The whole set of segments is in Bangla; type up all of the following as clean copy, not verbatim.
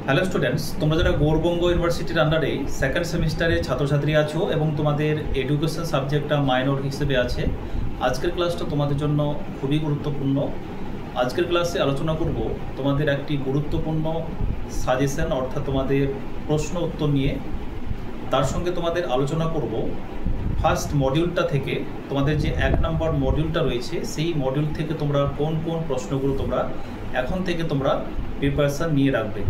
হ্যালো স্টুডেন্টস, তোমরা যারা গৌরবঙ্গ ইউনিভার্সিটির আন্ডারে সেকেন্ড সেমিস্টারে ছাত্রছাত্রী আছো এবং তোমাদের এডুকেশন সাবজেক্টটা মাইনর হিসেবে আছে, আজকের ক্লাসটা তোমাদের জন্য খুবই গুরুত্বপূর্ণ। আজকের ক্লাসে আলোচনা করব তোমাদের একটি গুরুত্বপূর্ণ সাজেশন অর্থাৎ তোমাদের প্রশ্ন উত্তর নিয়ে। তার সঙ্গে তোমাদের আলোচনা করব ফার্স্ট মডিউলটা থেকে, তোমাদের যে 1 নম্বর মডিউলটা রয়েছে সেই মডিউল থেকে তোমরা কোন কোন প্রশ্নগুলো তোমরা এখন থেকে তোমরা প্রিপারেশান নিয়ে রাখবে।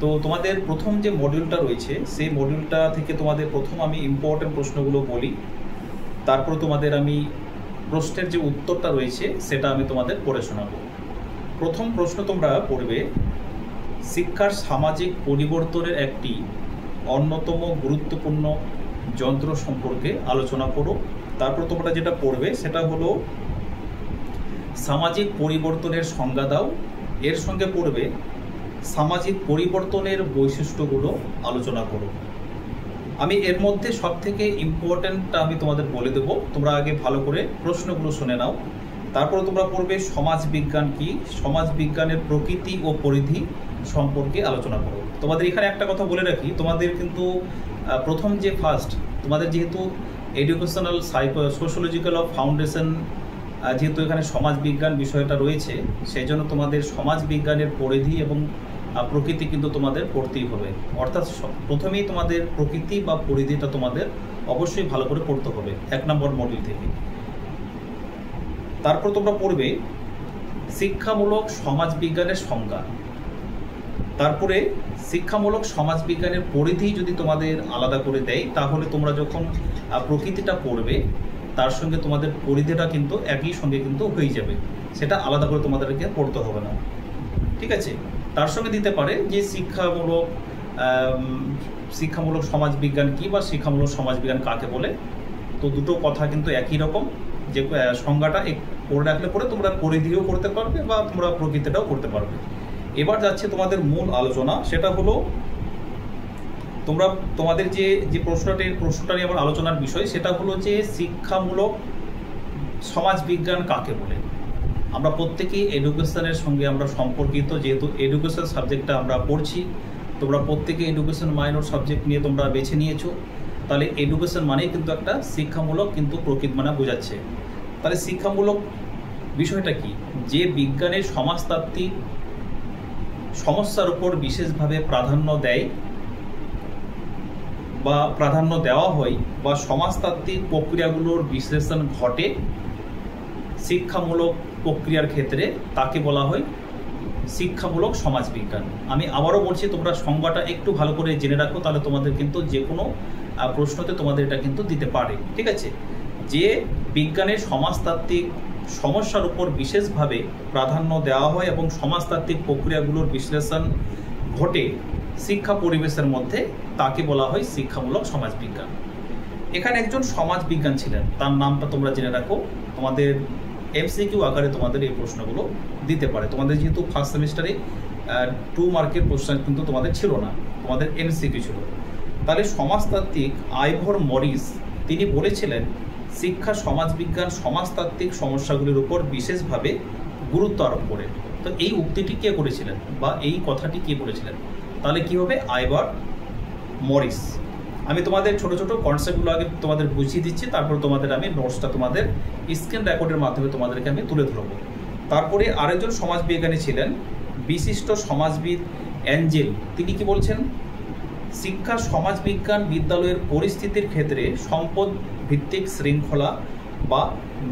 তো তোমাদের প্রথম যে মডিউলটা রয়েছে সেই মডিউলটা থেকে তোমাদের প্রথম আমি ইম্পর্টেন্ট প্রশ্নগুলো বলি, তারপর তোমাদের আমি প্রশ্নের যে উত্তরটা রয়েছে সেটা আমি তোমাদের পড়ে শোনাবো। প্রথম প্রশ্ন তোমরা পড়বে, শিক্ষার সামাজিক পরিবর্তনের একটি অন্যতম গুরুত্বপূর্ণ যন্ত্র সম্পর্কে আলোচনা করো। তারপর তোমরা যেটা পড়বে সেটা হলো সামাজিক পরিবর্তনের সংজ্ঞা দাও। এর সঙ্গে পড়বে সামাজিক পরিবর্তনের বৈশিষ্ট্যগুলো আলোচনা করো। আমি এর মধ্যে সবথেকে ইম্পর্ট্যান্টটা আমি তোমাদের বলে দেব, তোমরা আগে ভালো করে প্রশ্নগুলো শুনে নাও। তারপর তোমরা পড়বে সমাজবিজ্ঞান কি, সমাজবিজ্ঞানের প্রকৃতি ও পরিধি সম্পর্কে আলোচনা করো। তোমাদের এখানে একটা কথা বলে রাখি, তোমাদের কিন্তু প্রথম যে ফার্স্ট তোমাদের যেহেতু এডুকেশনাল সোশ্যোলজিক্যাল অফ ফাউন্ডেশন, যেহেতু এখানে সমাজবিজ্ঞান বিষয়টা রয়েছে, সেই জন্য তোমাদের সমাজবিজ্ঞানের পরিধি এবং প্রকৃতি কিন্তু তোমাদের পড়তেই হবে। অর্থাৎ প্রথমেই তোমাদের প্রকৃতি বা পরিধিটা তোমাদের অবশ্যই ভালো করে পড়তে হবে 1 নম্বর মডিউল থেকে। তারপর তোমরা পড়বে শিক্ষামূলক সমাজবিজ্ঞানের সংজ্ঞা। তারপরে শিক্ষামূলক সমাজবিজ্ঞানের পরিধি যদি তোমাদের আলাদা করে দেয়, তাহলে তোমরা যখন প্রকৃতিটা পড়বে তার সঙ্গে তোমাদের পরিধিটা কিন্তু একই সঙ্গে কিন্তু হয়ে যাবে, সেটা আলাদা করে তোমাদেরকে পড়তে হবে না, ঠিক আছে। তার সঙ্গে দিতে পারে যে শিক্ষামূলক সমাজবিজ্ঞান কি বা শিক্ষামূলক সমাজবিজ্ঞান কাকে বলে। তো দুটো কথা কিন্তু একই রকম, যে সংজ্ঞাটা পড়ে রাখলে পরে তোমরা পরিধিও করতে পারবে বা তোমরা প্রকৃতিটাও করতে পারবে। এবার যাচ্ছে তোমাদের মূল আলোচনা, সেটা হলো তোমাদের যে প্রশ্নটা নিয়ে আমার আলোচনার বিষয় সেটা হলো যে শিক্ষামূলক সমাজবিজ্ঞান কাকে বলে। আমরা প্রত্যেকেই এডুকেশনের সঙ্গে আমরা সম্পর্কিত, যেহেতু এডুকেশন সাবজেক্টটা আমরা পড়ছি, তোমরা প্রত্যেকে এডুকেশন মাইনর সাবজেক্ট নিয়ে তোমরা বেছে নিয়েছো, তাহলে এডুকেশন মানেই কিন্তু একটা শিক্ষামূলক কিন্তু প্রকৃতি মানে বোঝাচ্ছে। তাহলে শিক্ষামূলক বিষয়টা কি, যে বিজ্ঞানের সমাজতাত্ত্বিক সমস্যার উপর বিশেষভাবে প্রাধান্য দেয় বা প্রাধান্য দেওয়া হয় বা সমাজতাত্ত্বিক প্রক্রিয়াগুলোর বিশ্লেষণ ঘটে শিক্ষামূলক প্রক্রিয়ার ক্ষেত্রে, তাকে বলা হয় শিক্ষামূলক সমাজবিজ্ঞান। আমি আবারও বলছি, তোমরা সংজ্ঞাটা একটু ভালো করে জেনে রাখো, তাহলে তোমাদের কিন্তু যে কোনো প্রশ্নতে তোমাদের এটা কিন্তু দিতে পারে, ঠিক আছে। যে বিজ্ঞানের সমাজতাত্ত্বিক সমস্যার উপর বিশেষভাবে প্রাধান্য দেওয়া হয় এবং সমাজতাত্ত্বিক প্রক্রিয়াগুলোর বিশ্লেষণ ঘটে শিক্ষা পরিবেশের মধ্যে, তাকে বলা হয় শিক্ষামূলক সমাজবিজ্ঞান। এখানে একজন সমাজবিজ্ঞান ছিলেন, তার নামটা তোমরা জেনে রাখো। তোমাদের এমসিকিউ আকারে তোমাদের এই প্রশ্নগুলো দিতে পারে। তোমাদের যেহেতু ফার্স্ট সেমিস্টারে 2 মার্কের প্রশ্ন কিন্তু তোমাদের ছিল না, তোমাদের এমসিকিউ ছিল। তাহলে সমাজতাত্ত্বিক আইভর মরিস তিনি বলেছিলেন শিক্ষা সমাজবিজ্ঞান সমাজতাত্ত্বিক সমস্যাগুলির উপর বিশেষভাবে গুরুত্ব আরোপ করে। তো এই উক্তিটি কে করেছিলেন বা এই কথাটি কে বলেছিলেন, তাহলে কি হবে, আইভর মরিস। আমি তোমাদের ছোট ছোট কনসেপ্টগুলো আগে তোমাদের বুঝিয়ে দিচ্ছি, তারপর তোমাদের আমি নোটসটা তোমাদের স্ক্রিন রেকর্ডের মাধ্যমে তোমাদেরকে আমি তুলে ধরবো। তারপরে আরেকজন সমাজবিজ্ঞানী ছিলেন বিশিষ্ট সমাজবিদ অ্যাঞ্জেল। তিনি কি বলছেন, শিক্ষা সমাজবিজ্ঞান বিদ্যালয়ের পরিস্থিতির ক্ষেত্রে সম্পদ ভিত্তিক শৃঙ্খলা বা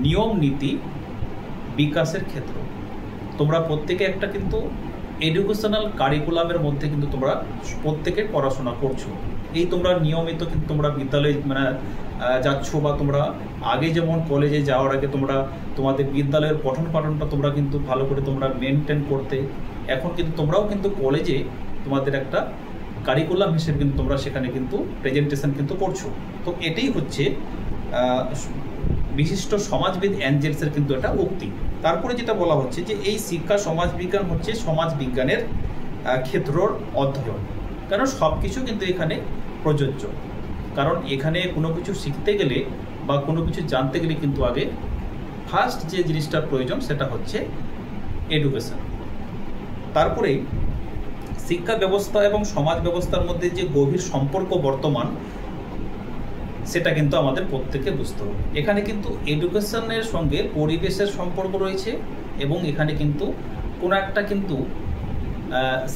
নিয়ম নীতি বিকাশের ক্ষেত্র। তোমরা প্রত্যেকে একটা কিন্তু এডুকেশনাল কারিকুলামের মধ্যে কিন্তু তোমরা প্রত্যেকে পড়াশোনা করছো। এই তোমরা নিয়মিত কিন্তু তোমরা বিদ্যালয়ে যাচ্ছ, বা তোমরা আগে যেমন কলেজে যাওয়ার আগে তোমরা তোমাদের বিদ্যালয়ের পঠন পাঠনটা তোমরা কিন্তু ভালো করে তোমরা মেনটেন করতে, এখন কিন্তু তোমরাও কিন্তু কলেজে তোমাদের একটা কারিকুলাম হিসেবে কিন্তু তোমরা সেখানে কিন্তু প্রেজেন্টেশন কিন্তু করছো। তো এটাই হচ্ছে বিশিষ্ট সমাজবিদ অ্যাঞ্জেলসের কিন্তু একটা উক্তি। তারপরে যেটা বলা হচ্ছে যে এই শিক্ষা সমাজবিজ্ঞান হচ্ছে সমাজবিজ্ঞানের ক্ষেত্রর অধ্যয়ন, কারণ সব কিছু কিন্তু এখানে প্রযোজ্য। কারণ এখানে কোনো কিছু শিখতে গেলে বা কোনো কিছু জানতে গেলে কিন্তু আগে ফার্স্ট যে জিনিসটার প্রয়োজন সেটা হচ্ছে এডুকেশন। তারপরে শিক্ষা ব্যবস্থা এবং সমাজ ব্যবস্থার মধ্যে যে গভীর সম্পর্ক বর্তমান, সেটা কিন্তু আমাদের প্রত্যেককে বুঝতে হবে। এখানে কিন্তু এডুকেশনের সঙ্গে পরিবেশের সম্পর্ক রয়েছে, এবং এখানে কিন্তু কোনো একটা কিন্তু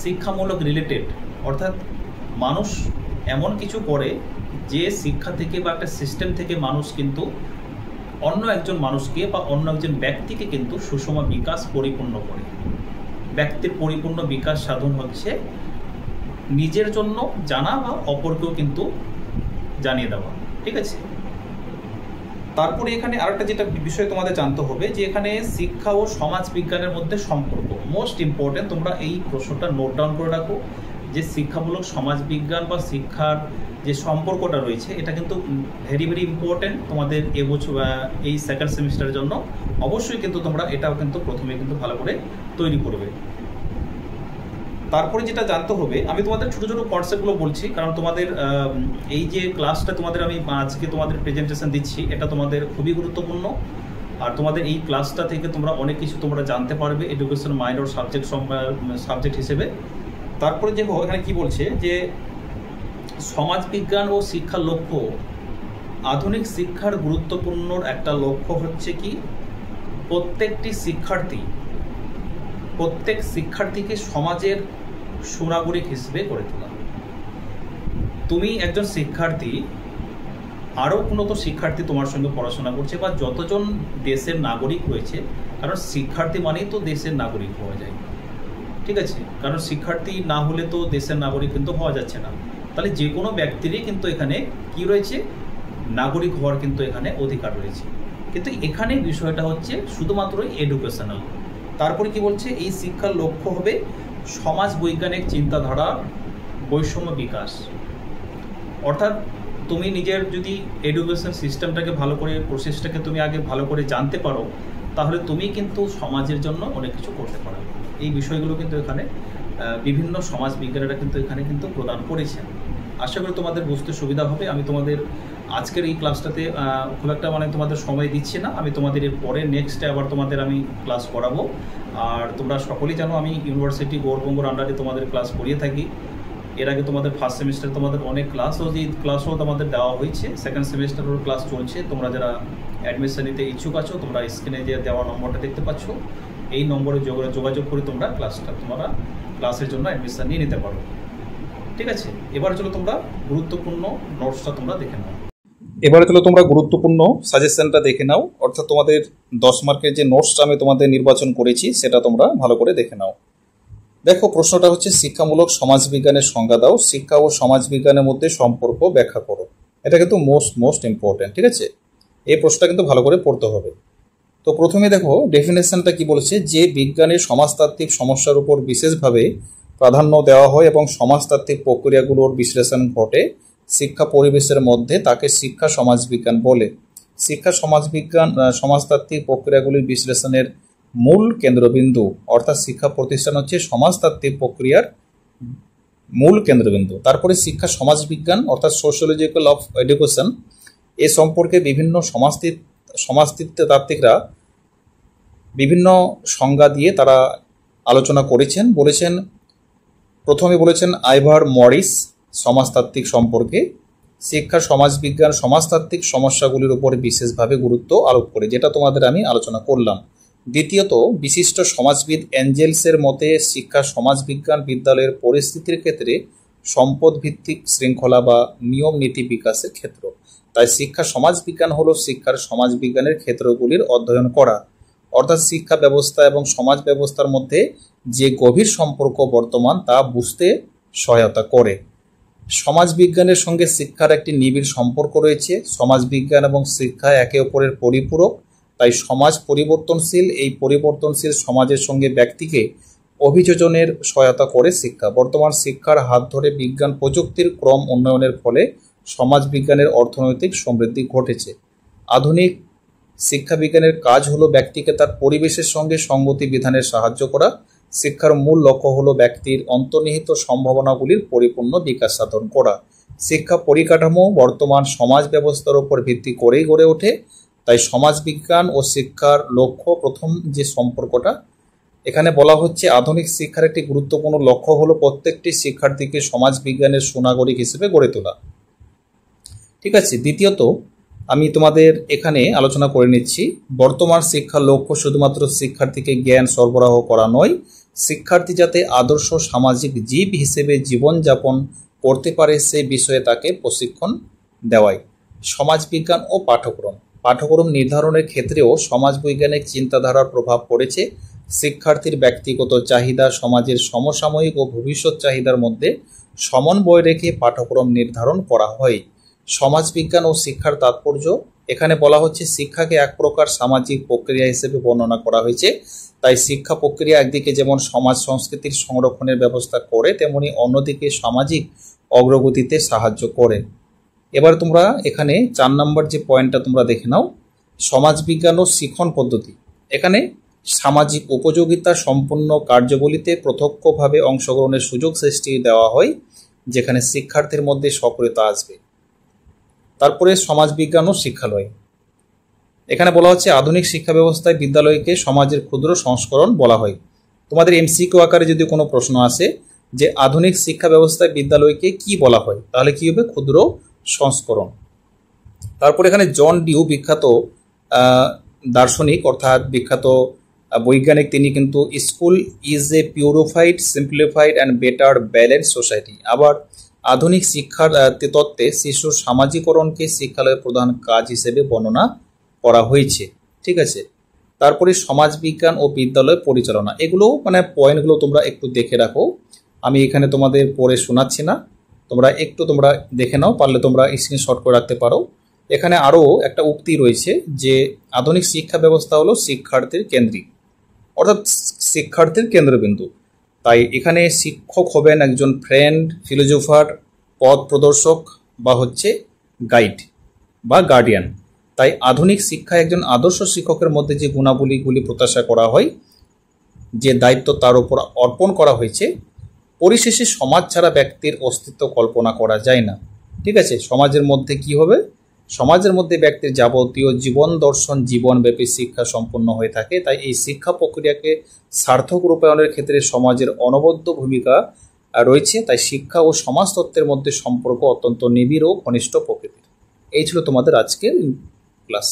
শিক্ষামূলক রিলেটেড, অর্থাৎ মানুষ এমন কিছু করে যে শিক্ষা থেকে বা একটা সিস্টেম থেকে মানুষ কিন্তু অন্য একজন মানুষকে বা অন্য একজন ব্যক্তিকে কিন্তু সুষম বিকাশ পরিপূর্ণ করে। ব্যক্তির পরিপূর্ণ বিকাশ সাধন হচ্ছে নিজের জন্য জানা বা অপরকেও কিন্তু জানিয়ে দেওয়া, ঠিক আছে। তারপরে এখানে আরেকটা যেটা বিষয় তোমাদের জানতে হবে, যে এখানে শিক্ষা ও সমাজ বিজ্ঞানের মধ্যে সম্পর্ক মোস্ট ইম্পর্টেন্ট। তোমরা এই প্রশ্নটা নোট ডাউন করে রাখো, যে শিক্ষামূলক সমাজ বিজ্ঞান বা শিক্ষার যে সম্পর্কটা রয়েছে, এটা কিন্তু ভেরি ভেরি ইম্পর্টেন্ট তোমাদের এবছর এই সেকেন্ড সেমিস্টারের জন্য। অবশ্যই কিন্তু তোমরা এটাও কিন্তু প্রথমে কিন্তু ভালো করে তৈরি করবে। তারপরে যেটা জানতে হবে, আমি তোমাদের ছোটো ছোটো কনসেপ্টগুলো বলছি, কারণ তোমাদের এই যে ক্লাসটা তোমাদের আমি আজকে তোমাদের প্রেজেন্টেশন দিচ্ছি, এটা তোমাদের খুবই গুরুত্বপূর্ণ। আর তোমাদের এই ক্লাসটা থেকে তোমরা অনেক কিছু তোমরা জানতে পারবে এডুকেশন মাইনর সাবজেক্ট হিসেবে। তারপরে যে এখানে কি বলছে, যে সমাজবিজ্ঞান ও শিক্ষার লক্ষ্য, আধুনিক শিক্ষার গুরুত্বপূর্ণ একটা লক্ষ্য হচ্ছে কি, প্রত্যেক শিক্ষার্থীকে সমাজের সুনাগরিক হিসেবে গড়ে তোলা। তুমি একজন শিক্ষার্থী, আরও কোনো তো শিক্ষার্থী তোমার সঙ্গে পড়াশোনা করছে, বা যতজন দেশের নাগরিক রয়েছে, কারণ শিক্ষার্থী মানেই তো দেশের নাগরিক হওয়া যায়, ঠিক আছে। কারণ শিক্ষার্থী না হলে তো দেশের নাগরিক কিন্তু হওয়া যাচ্ছে না। তাহলে যে কোনো ব্যক্তিরই কিন্তু এখানে কি রয়েছে, নাগরিক হওয়ার কিন্তু এখানে অধিকার রয়েছে। কিন্তু এখানে বিষয়টা হচ্ছে শুধুমাত্র এডুকেশনাল। তারপরে কি বলছে, এই শিক্ষার লক্ষ্য হবে সমাজ বৈজ্ঞানিক চিন্তাধারা বৈষম্য বিকাশ। অর্থাৎ তুমি নিজের যদি এডুকেশন সিস্টেমটাকে ভালো করে, প্রসেসটাকে তুমি আগে ভালো করে জানতে পারো, তাহলে তুমি কিন্তু সমাজের জন্য অনেক কিছু করতে পারো। এই বিষয়গুলো কিন্তু এখানে বিভিন্ন সমাজ বিজ্ঞানীরা কিন্তু এখানে কিন্তু প্রদান করেছেন। আশা করি তোমাদের বুঝতে সুবিধা হবে। আমি তোমাদের আজকের এই ক্লাসটাতে খুব একটা তোমাদের সময় দিচ্ছি না। আমি তোমাদের এর পরে নেক্সটে আবার তোমাদের আমি ক্লাস করাবো। আর তোমরা সকলেই জানো আমি ইউনিভার্সিটি গৌরবঙ্গর আন্ডারে তোমাদের ক্লাস করিয়ে থাকি। এর আগে তোমাদের ফার্স্ট সেমিস্টার তোমাদের অনেক ক্লাসও তোমাদের দেওয়া হয়েছে, সেকেন্ড সেমিস্টারের ক্লাস চলছে। তোমরা যারা অ্যাডমিশন নিতে ইচ্ছুক আছো, তোমরা স্ক্রিনে যে দেওয়া নম্বরটা দেখতে পাচ্ছ, এই নম্বরে যোগাযোগ করে তোমরা ক্লাসের জন্য অ্যাডমিশন নিয়ে নিতে পারো, ঠিক আছে। এবার চলো তোমরা গুরুত্বপূর্ণ নোটসটা তোমরা দেখে নাও। এবারে চলো তোমরা গুরুত্বপূর্ণ সাজেশনটা দেখে নাও, অর্থাৎ তোমাদের 10 মার্কের যে নোটসটা আমি তোমাদের নির্বাচন করেছি সেটা তোমরা ভালো করে দেখে নাও। দেখো, প্রশ্নটা হচ্ছে শিক্ষামূলক সমাজবিজ্ঞানের সংজ্ঞা দাও, শিক্ষা ও সমাজবিজ্ঞানের মধ্যে সম্পর্ক ব্যাখ্যা করো। এটা কিন্তু মোস্ট ইম্পর্টেন্ট, ঠিক আছে। এই প্রশ্নটা কিন্তু ভালো করে পড়তে হবে। তো প্রথমে দেখো ডেফিনেশনটা কি বলেছে, যে বিজ্ঞানের সমাজতাত্ত্বিক সমস্যার উপর বিশেষভাবে প্রাধান্য দেওয়া হয় এবং সমাজতাত্ত্বিক প্রক্রিয়াগুলোর বিশ্লেষণ ঘটে শিক্ষা পরিবেশের মধ্যে, তাকে শিক্ষা সমাজবিজ্ঞান বলে। শিক্ষা সমাজবিজ্ঞান সমাজতাত্ত্বিক প্রক্রিয়াগুলির বিশ্লেষণের মূল কেন্দ্রবিন্দু, অর্থাৎ শিক্ষা প্রতিষ্ঠান হচ্ছে সমাজতাত্ত্বিক প্রক্রিয়ার মূল কেন্দ্রবিন্দু। তারপরে শিক্ষা সমাজবিজ্ঞান অর্থাৎ সোশিওলজিক্যাল অফ এডুকেশন, এ সম্পর্কে বিভিন্ন সমাজতত্ত্বতাত্ত্বিকরা বিভিন্ন সংজ্ঞা দিয়ে তারা আলোচনা করেছেন। প্রথমে বলেছেন আইভার মরিস সমাজতাত্ত্বিক সম্পর্কে, শিক্ষা সমাজবিজ্ঞান সমাজতাত্ত্বিক সমস্যাগুলির উপর বিশেষভাবে গুরুত্ব আরোপ করে, যেটা তোমাদের আমি আলোচনা করলাম। দ্বিতীয়ত, বিশিষ্ট সমাজবিদ অ্যাঞ্জেলসের মতে শিক্ষা সমাজবিজ্ঞান বিদ্যালয়ের পরিস্থিতির ক্ষেত্রে সম্পদ ভিত্তিক শৃঙ্খলা বা নিয়ম নীতি বিকাশের ক্ষেত্র। তাই শিক্ষা সমাজবিজ্ঞান হলো শিক্ষার সমাজবিজ্ঞানের ক্ষেত্রগুলির অধ্যয়ন করা, অর্থাৎ শিক্ষা ব্যবস্থা এবং সমাজ ব্যবস্থার মধ্যে যে গভীর সম্পর্ক বর্তমান তা বুঝতে সহায়তা করে। সমাজবিজ্ঞানের সঙ্গে শিক্ষার একটি নিবিড় সম্পর্ক রয়েছে। সমাজবিজ্ঞান এবং শিক্ষা একে অপরের পরিপূরক, তাই সমাজ পরিবর্তনশীল। এই পরিবর্তনশীল সমাজের সঙ্গে ব্যক্তিকে অভিযোজনের সহায়তা করে শিক্ষা। বর্তমান শিক্ষার হাত ধরে বিজ্ঞান প্রযুক্তির ক্রম উন্নয়নের ফলে সমাজবিজ্ঞানের অর্থনৈতিক সমৃদ্ধি ঘটেছে। আধুনিক শিক্ষাবিজ্ঞানের কাজ হলো ব্যক্তিকে তার পরিবেশের সঙ্গে সঙ্গতি বিধানে সাহায্য করা। শিক্ষার মূল লক্ষ্য হলো ব্যক্তির অন্তর্নিহিত সম্ভাবনাগুলির পরিপূর্ণ বিকাশ সাধন করা। শিক্ষা পরিকাঠামো বর্তমান সমাজ ব্যবস্থার উপর ভিত্তি করেই গড়ে ওঠে, তাই সমাজবিজ্ঞান ও শিক্ষার লক্ষ্য প্রথম যে সম্পর্কটা এখানে বলা হচ্ছে আধুনিক শিক্ষার একটি গুরুত্বপূর্ণ লক্ষ্য হলো প্রত্যেকটি শিক্ষার্থীকে সমাজ বিজ্ঞানের সুনাগরিক হিসেবে গড়ে তোলা। ঠিক আছে, দ্বিতীয়ত আমি তোমাদের এখানে আলোচনা করে নিচ্ছি, বর্তমান শিক্ষার লক্ষ্য শুধুমাত্র শিক্ষার্থীকে জ্ঞান সরবরাহ করা নয়, শিক্ষার্থী যাতে আদর্শ সামাজিক জীব হিসেবে জীবনযাপন করতে পারে সে বিষয়ে তাকে প্রশিক্ষণ দেওয়াই। সমাজবিজ্ঞান ও পাঠ্যক্রম নির্ধারণের ক্ষেত্রেও সমাজবৈজ্ঞানিক চিন্তাধারার প্রভাব পড়েছে। শিক্ষার্থীর ব্যক্তিগত চাহিদা, সমাজের সমসাময়িক ও ভবিষ্যৎ চাহিদার মধ্যে সমন্বয় রেখে পাঠ্যক্রম নির্ধারণ করা হয়। সমাজবিজ্ঞান ও শিক্ষার তাৎপর্য, এখানে বলা হচ্ছে শিক্ষাকে এক প্রকার সামাজিক প্রক্রিয়া হিসেবে বর্ণনা করা হয়েছে। তাই শিক্ষা প্রক্রিয়া একদিকে যেমন সমাজ সংস্কৃতির সংরক্ষণের ব্যবস্থা করে, তেমনি অন্যদিকে সামাজিক অগ্রগতিতে সাহায্য করে। এবার তোমরা এখানে 4 নম্বর যে পয়েন্টটা তোমরা দেখে নাও, সমাজবিজ্ঞান ও শিক্ষণ পদ্ধতি। এখানে সামাজিক উপযোগিতা সম্পন্ন কার্যাবলীতে প্রত্যক্ষভাবে অংশগ্রহণের সুযোগ সৃষ্টি দেওয়া হয়, যেখানে শিক্ষার্থীর মধ্যে সক্রিয়তা আসবে। তারপরে সমাজবিজ্ঞান ও শিক্ষালয়, এখানে বলা হচ্ছে আধুনিক শিক্ষা ব্যবস্থায় বিদ্যালয়কে সমাজের ক্ষুদ্র সংস্করণ বলা হয়। তোমাদের এমসিকিউ আকারে যদি কোনো প্রশ্ন আসে যে আধুনিক শিক্ষা ব্যবস্থায় বিদ্যালয়কে কি বলা হয়, তাহলে কি হবে? ক্ষুদ্র সংস্করণ। তারপর এখানে জন ডিউ, বিখ্যাত দার্শনিক অর্থাৎ বিখ্যাত বৈজ্ঞানিক, তিনি কিন্তু school is a purified, simplified and better balance society. আবার আধুনিক শিক্ষার তত্ত্বে শিশুর সামাজিকরণকে শিক্ষালয়ের প্রধান কাজ হিসেবে বর্ণনা করা হয়েছে। ঠিক আছে, তারপরে সমাজবিজ্ঞান ও বিদ্যালয় পরিচালনা, এগুলো মানে পয়েন্টগুলো তোমরা একটু দেখে রাখো, আমি এখানে তোমাদের পড়ে শোনাচ্ছি না, তোমরা দেখে নাও, পারলে তোমরা স্ক্রিনশট করে রাখতে পারো। এখানে আরও একটা উক্তি রয়েছে যে আধুনিক শিক্ষা ব্যবস্থা হলো শিক্ষার্থীর কেন্দ্রিক, অর্থাৎ শিক্ষার্থীর কেন্দ্রবিন্দু। তাই এখানে শিক্ষক হবেন একজন ফ্রেন্ড, ফিলোজোফার, পথ প্রদর্শক বা হচ্ছে গাইড বা গার্ডিয়ান। তাই আধুনিক শিক্ষায় একজন আদর্শ শিক্ষকের মধ্যে যে গুণাবলীগুলি প্রত্যাশা করা হয়, যে দায়িত্ব তার উপর অর্পণ করা হয়েছে, পরিশেষে সমাজ ছাড়া ব্যক্তির অস্তিত্ব কল্পনা করা যায় না। ঠিক আছে, সমাজের মধ্যে কি হবে? সমাজের মধ্যে ব্যক্তির যাবতীয় জীবন দর্শন, জীবনব্যাপী শিক্ষা সম্পন্ন হয়ে থাকে। তাই এই শিক্ষা প্রক্রিয়াকে সার্থক রূপায়ণের ক্ষেত্রে সমাজের অনবদ্য ভূমিকা রয়েছে। তাই শিক্ষা ও সমাজতত্ত্বের মধ্যে সম্পর্ক অত্যন্ত নিবিড় ও ঘনিষ্ঠ প্রকৃতির। এই ছিল তোমাদের আজকের ক্লাস।